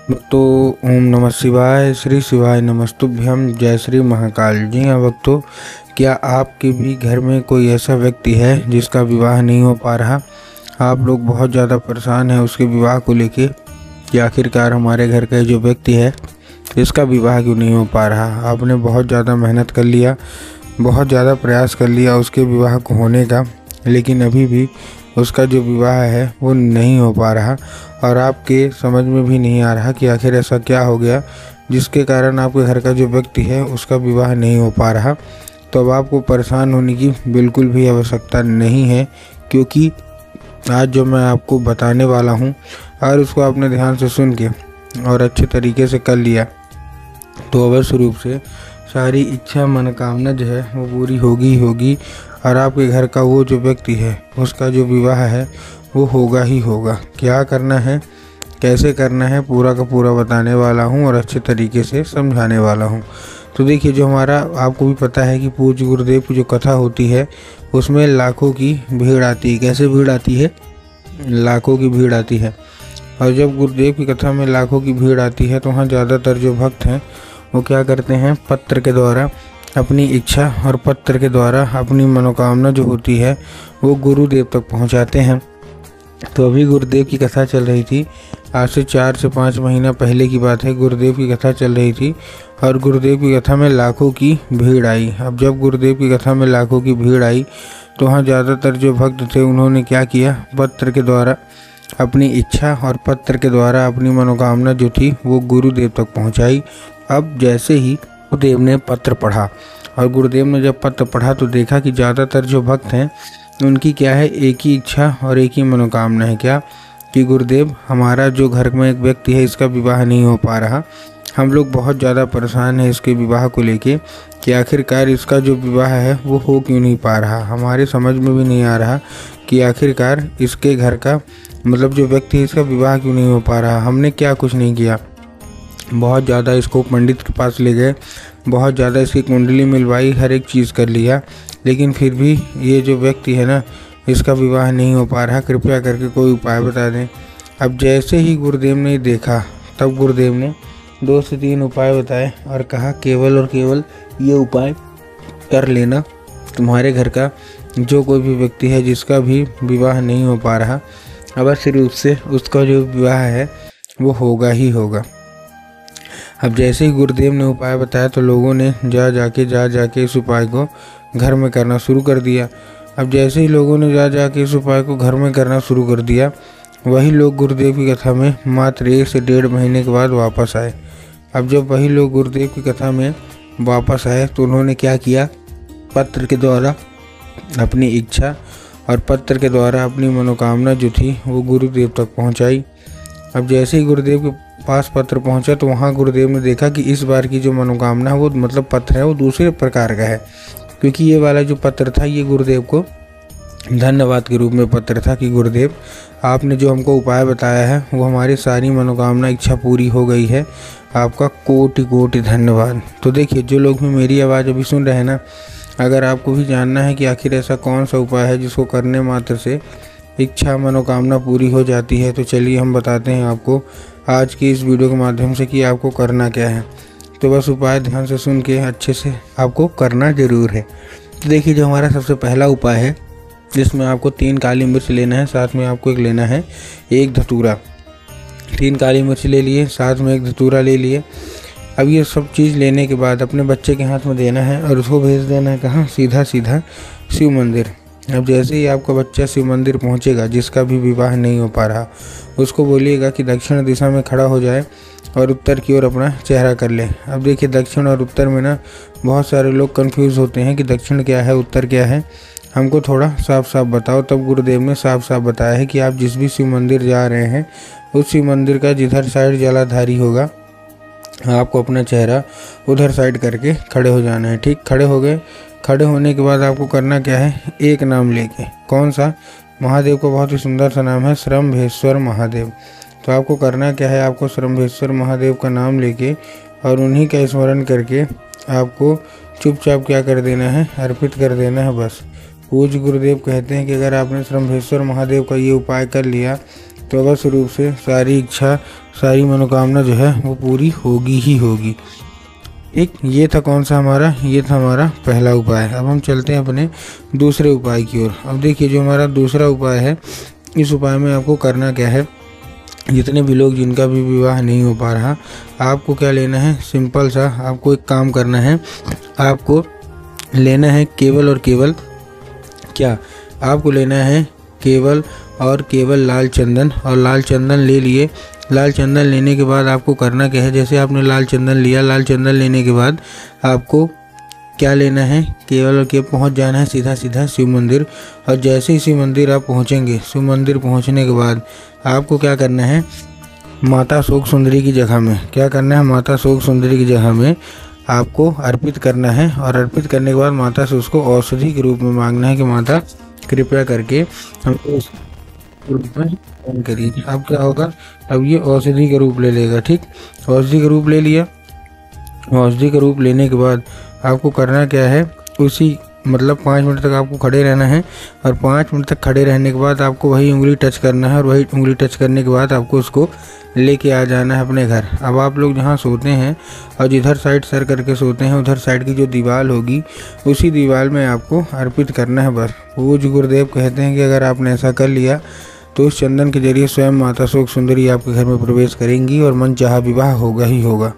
भक्तों, ओम नमः शिवाय, श्री शिवाय नमस्तुभ्यम, जय श्री महाकाल। जी हाँ भक्तों, क्या आपके भी घर में कोई ऐसा व्यक्ति है जिसका विवाह नहीं हो पा रहा? आप लोग बहुत ज़्यादा परेशान हैं उसके विवाह को लेके कि आखिरकार हमारे घर का जो व्यक्ति है इसका विवाह क्यों नहीं हो पा रहा। आपने बहुत ज़्यादा मेहनत कर लिया, बहुत ज़्यादा प्रयास कर लिया उसके विवाह को होने का, लेकिन अभी भी उसका जो विवाह है वो नहीं हो पा रहा और आपके समझ में भी नहीं आ रहा कि आखिर ऐसा क्या हो गया जिसके कारण आपके घर का जो व्यक्ति है उसका विवाह नहीं हो पा रहा। तो अब आपको परेशान होने की बिल्कुल भी आवश्यकता नहीं है, क्योंकि आज जो मैं आपको बताने वाला हूँ और उसको आपने ध्यान से सुन के और अच्छे तरीके से कर लिया तो अवश्य रूप से सारी इच्छा मनोकामना जो है वो पूरी होगी ही होगी और आपके घर का वो जो व्यक्ति है उसका जो विवाह है वो होगा ही होगा। क्या करना है, कैसे करना है, पूरा का पूरा बताने वाला हूँ और अच्छे तरीके से समझाने वाला हूँ। तो देखिए, जो हमारा आपको भी पता है कि पूज्य गुरुदेव की जो कथा होती है उसमें लाखों की भीड़ आती है। कैसे भीड़ आती है? लाखों की भीड़ आती है। और जब गुरुदेव की कथा में लाखों की भीड़ आती है तो वहाँ ज़्यादातर जो भक्त हैं वो क्या करते हैं, पत्र के द्वारा अपनी इच्छा और पत्र के द्वारा अपनी मनोकामना जो होती है वो गुरुदेव तक पहुंचाते हैं। तो अभी गुरुदेव की कथा चल रही थी, आज से 4 से 5 महीना पहले की बात है। गुरुदेव की कथा चल रही थी और गुरुदेव की कथा में लाखों की भीड़ आई। अब जब गुरुदेव की कथा में लाखों की भीड़ आई तो वहाँ ज़्यादातर जो भक्त थे उन्होंने क्या किया, पत्र के द्वारा अपनी इच्छा और पत्र के द्वारा अपनी मनोकामना जो थी वो गुरुदेव तक पहुँचाई। अब जैसे ही गुरुदेव ने पत्र पढ़ा और गुरुदेव ने जब पत्र पढ़ा तो देखा कि ज़्यादातर जो भक्त हैं उनकी क्या है, एक ही इच्छा और एक ही मनोकामना है। क्या कि गुरुदेव, हमारा जो घर में एक व्यक्ति है इसका विवाह नहीं हो पा रहा, हम लोग बहुत ज़्यादा परेशान हैं इसके विवाह को लेके कि आखिरकार इसका जो विवाह है वो हो क्यों नहीं पा रहा। हमारे समझ में भी नहीं आ रहा कि आखिरकार इसके घर का मतलब जो व्यक्ति है इसका विवाह क्यों नहीं हो पा रहा। हमने क्या कुछ नहीं किया, बहुत ज़्यादा इसको पंडित के पास ले गए, बहुत ज़्यादा इसकी कुंडली मिलवाई, हर एक चीज़ कर लिया, लेकिन फिर भी ये जो व्यक्ति है ना इसका विवाह नहीं हो पा रहा। कृपया करके कोई उपाय बता दें। अब जैसे ही गुरुदेव ने देखा तब गुरुदेव ने 2 से 3 उपाय बताए और कहा केवल और केवल ये उपाय कर लेना, तुम्हारे घर का जो कोई भी व्यक्ति है जिसका भी विवाह नहीं हो पा रहा अवश्य रूप से उसका जो विवाह है वो होगा ही होगा। अब जैसे ही गुरुदेव ने उपाय बताया तो लोगों ने जा जाके इस उपाय को घर में करना शुरू कर दिया। अब जैसे ही लोगों ने जा जाके इस उपाय को घर में करना शुरू कर दिया, वही लोग गुरुदेव की कथा में मात्र 1 से 1.5 महीने के बाद वापस आए। अब जब वही लोग गुरुदेव की कथा में वापस आए तो उन्होंने क्या किया, पत्र के द्वारा अपनी इच्छा और पत्र के द्वारा अपनी मनोकामना जो थी वो गुरुदेव तक पहुँचाई। अब जैसे ही गुरुदेव के पास पत्र पहुंचा तो वहाँ गुरुदेव ने देखा कि इस बार की जो मनोकामना है वो मतलब पत्र है वो दूसरे प्रकार का है, क्योंकि ये वाला जो पत्र था ये गुरुदेव को धन्यवाद के रूप में पत्र था कि गुरुदेव, आपने जो हमको उपाय बताया है वो हमारी सारी मनोकामना इच्छा पूरी हो गई है, आपका कोटि कोटि धन्यवाद। तो देखिए, जो लोग भी मेरी आवाज़ अभी सुन रहे हैं ना, अगर आपको भी जानना है कि आखिर ऐसा कौन सा उपाय है जिसको करने मात्र से इच्छा मनोकामना पूरी हो जाती है, तो चलिए हम बताते हैं आपको आज की इस वीडियो के माध्यम से कि आपको करना क्या है। तो बस उपाय ध्यान से सुन के अच्छे से आपको करना ज़रूर है। तो देखिए, जो हमारा सबसे पहला उपाय है जिसमें आपको 3 काली मिर्च लेना है, साथ में आपको एक लेना है 1 धतूरा। 3 काली मिर्च ले लिए, साथ में 1 धतूरा ले लिए। अब ये सब चीज़ लेने के बाद अपने बच्चे के हाथ में देना है और उसको भेज देना है कहाँ, सीधा सीधा शिव मंदिर। अब जैसे ही आपका बच्चा शिव मंदिर पहुंचेगा जिसका भी विवाह नहीं हो पा रहा, उसको बोलिएगा कि दक्षिण दिशा में खड़ा हो जाए और उत्तर की ओर अपना चेहरा कर ले। अब देखिए, दक्षिण और उत्तर में ना बहुत सारे लोग कंफ्यूज होते हैं कि दक्षिण क्या है उत्तर क्या है, हमको थोड़ा साफ साफ बताओ। तब गुरुदेव ने साफ साफ बताया है कि आप जिस भी शिव मंदिर जा रहे हैं उस शिव मंदिर का जिधर साइड जलाधारी होगा आपको अपना चेहरा उधर साइड करके खड़े हो जाना है। ठीक, खड़े हो गए। खड़े होने के बाद आपको करना क्या है, एक नाम लेके, कौन सा, महादेव का बहुत ही सुंदर सा नाम है श्रम्भेश्वर महादेव। तो आपको करना क्या है, आपको श्रम्भेश्वर महादेव का नाम लेके और उन्हीं का स्मरण करके आपको चुपचाप क्या कर देना है, अर्पित कर देना है बस। पूज्य गुरुदेव कहते हैं कि अगर आपने श्रम्भेश्वर महादेव का ये उपाय कर लिया तो अवश्य रूप से सारी इच्छा, सारी मनोकामना जो है वो पूरी होगी ही होगी। एक ये था कौन सा हमारा, ये था हमारा पहला उपाय। अब हम चलते हैं अपने दूसरे उपाय की ओर। अब देखिए जो हमारा दूसरा उपाय है, इस उपाय में आपको करना क्या है, जितने भी लोग जिनका भी विवाह नहीं हो पा रहा, आपको क्या लेना है, सिंपल सा आपको एक काम करना है। आपको लेना है केवल और केवल क्या, आपको लेना है केवल और केवल लाल चंदन। और लाल चंदन ले लिए। लाल चंदन लेने के बाद आपको करना क्या है, जैसे आपने लाल चंदन लिया, लाल चंदन लेने के बाद आपको क्या लेना है, केवल और केवल पहुंच जाना है सीधा सीधा शिव मंदिर। और जैसे ही शिव मंदिर आप पहुंचेंगे, शिव मंदिर पहुंचने के बाद आपको क्या करना है, माता शोक सुंदरी की जगह में क्या करना है, माता शोक सुंदरी की जगह में आपको अर्पित करना है। और अर्पित करने के बाद माता से उसको औषधि के रूप में मांगना है कि माता कृपया करके हमको उस रूप में दान करिए। अब क्या होगा, अब ये औषधि का रूप ले लेगा। ठीक, औषधि का रूप ले लिया। औषधि का रूप लेने के बाद आपको करना क्या है, उसी मतलब 5 मिनट तक आपको खड़े रहना है। और 5 मिनट तक खड़े रहने के बाद आपको वही उंगली टच करना है। और वही उंगली टच करने के बाद आपको उसको लेके आ जाना है अपने घर। अब आप लोग जहाँ सोते हैं और जिधर साइड सर करके सोते हैं, उधर साइड की जो दीवार होगी, उसी दीवार में आपको अर्पित करना है बस। पूज्य गुरुदेव कहते हैं कि अगर आपने ऐसा कर लिया तो इस चंदन के जरिए स्वयं माता शोक सुंदरी आपके घर में प्रवेश करेंगी और मन चाहा विवाह होगा ही होगा।